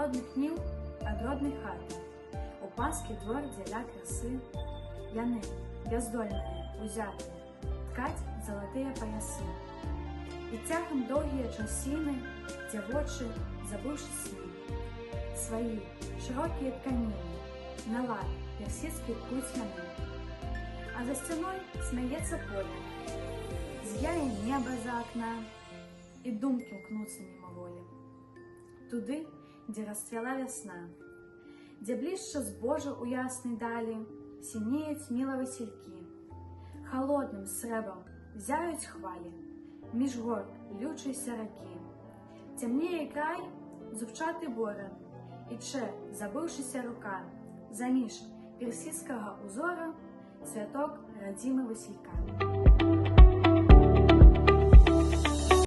родных ніў, ад роднай хаты. У панскі двор дзеля красы. Яны, бяздольныя, узятыя, ткаць залатыя паясы. І цягам доўгія часіны дзявочы, забыўшы сны. Сваі шырокія тканіны, на лад персідскі ткуць яны. А за сцяной смяецца поле, з'яе неба за акна, і думкі мкнуцца мімаволі. Туды, дзе расцвяла вясна, дзе блішча збожа ў яснай далі, сінеюць міла васількі. Халодным срэбам зяюць хвалі, між гор лючыся ракі. Цямнее край, зубчаты боран, і чэ, забыўшыся рука, заміж персідскага узора цвяток радзімы васілька.